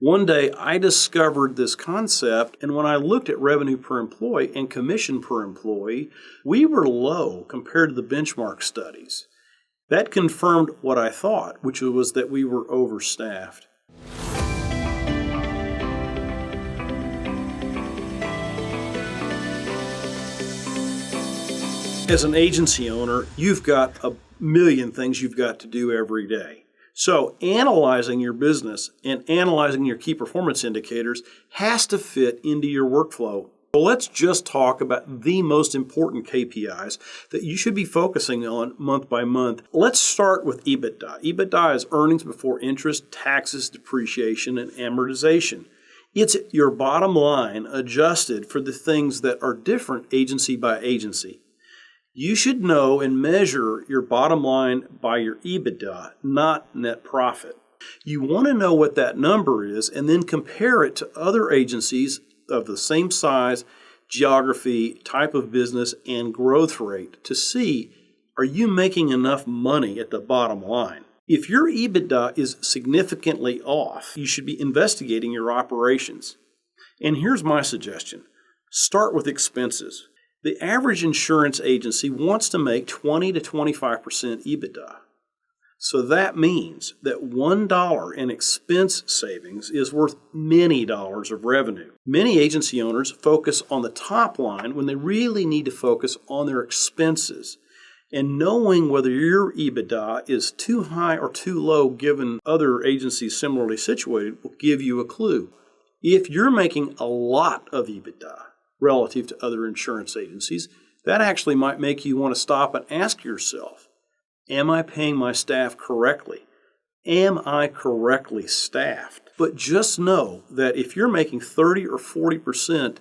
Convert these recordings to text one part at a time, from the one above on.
One day I discovered this concept, and when I looked at revenue per employee and commission per employee, we were low compared to the benchmark studies. That confirmed what I thought, which was that we were overstaffed. As an agency owner, you've got a million things you've got to do every day. So analyzing your business and analyzing your key performance indicators has to fit into your workflow. So let's just talk about the most important KPIs that you should be focusing on month by month. Let's start with EBITDA. EBITDA is earnings before interest, taxes, depreciation, and amortization. It's your bottom line adjusted for the things that are different agency by agency. You should know and measure your bottom line by your EBITDA, not net profit. You want to know what that number is and then compare it to other agencies of the same size, geography, type of business, and growth rate to see, are you making enough money at the bottom line? If your EBITDA is significantly off, you should be investigating your operations. And here's my suggestion. Start with expenses. The average insurance agency wants to make 20 to 25% EBITDA. So that means that $1 in expense savings is worth many dollars of revenue. Many agency owners focus on the top line when they really need to focus on their expenses. And knowing whether your EBITDA is too high or too low given other agencies similarly situated will give you a clue. If you're making a lot of EBITDA relative to other insurance agencies, that actually might make you want to stop and ask yourself, am I paying my staff correctly? Am I correctly staffed? But just know that if you're making 30 or 40%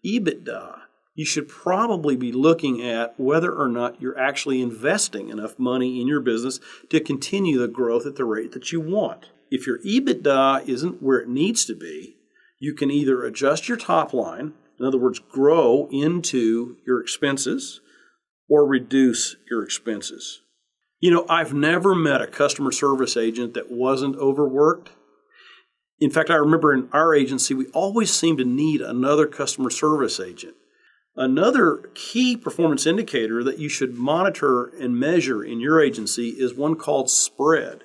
EBITDA, you should probably be looking at whether or not you're actually investing enough money in your business to continue the growth at the rate that you want. If your EBITDA isn't where it needs to be, you can either adjust your top line, in other words, grow into your expenses, or reduce your expenses. You know, I've never met a customer service agent that wasn't overworked. In fact, I remember in our agency, we always seemed to need another customer service agent. Another key performance indicator that you should monitor and measure in your agency is one called spread.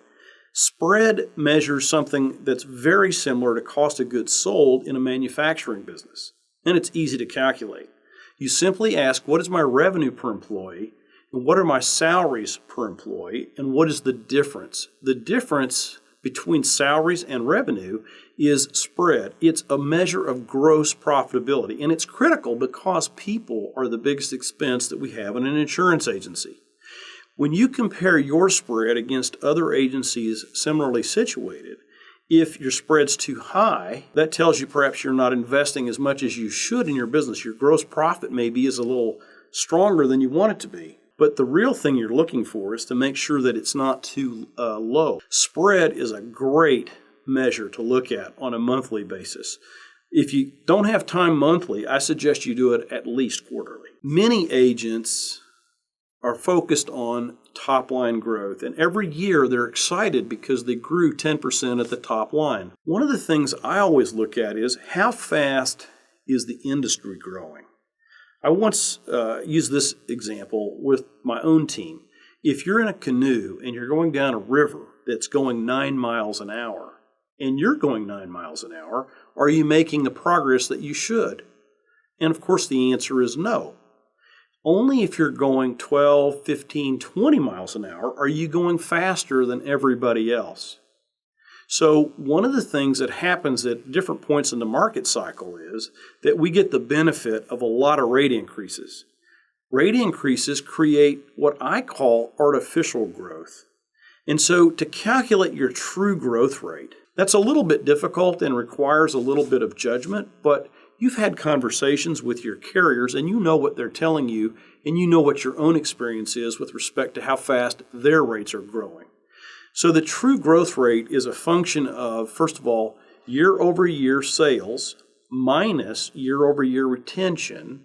Spread measures something that's very similar to cost of goods sold in a manufacturing business. And it's easy to calculate. You simply ask, what is my revenue per employee, and what are my salaries per employee, and what is the difference? The difference between salaries and revenue is spread. It's a measure of gross profitability, and it's critical because people are the biggest expense that we have in an insurance agency. When you compare your spread against other agencies similarly situated, if your spread's too high, that tells you perhaps you're not investing as much as you should in your business. Your gross profit maybe is a little stronger than you want it to be. But the real thing you're looking for is to make sure that it's not too low. Spread is a great measure to look at on a monthly basis. If you don't have time monthly, I suggest you do it at least quarterly. Many agents are focused on top-line growth, and every year they're excited because they grew 10% at the top line. One of the things I always look at is how fast is the industry growing? I once used this example with my own team. If you're in a canoe and you're going down a river that's going 9 miles an hour, and you're going 9 miles an hour, are you making the progress that you should? And of course the answer is no. Only if you're going 12, 15, 20 miles an hour are you going faster than everybody else. So one of the things that happens at different points in the market cycle is that we get the benefit of a lot of rate increases. Rate increases create what I call artificial growth. And so to calculate your true growth rate, that's a little bit difficult and requires a little bit of judgment, but you've had conversations with your carriers and you know what they're telling you and you know what your own experience is with respect to how fast their rates are growing. So the true growth rate is a function of, first of all, year-over-year sales minus year-over-year retention,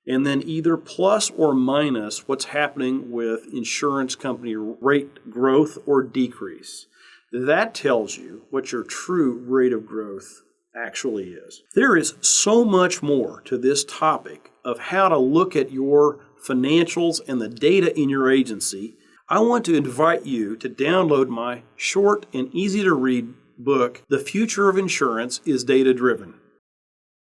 and then either plus or minus what's happening with insurance company rate growth or decrease. That tells you what your true rate of growth actually is. There is so much more to this topic of how to look at your financials and the data in your agency. I want to invite you to download my short and easy to read book, The Future of Insurance is Data Driven.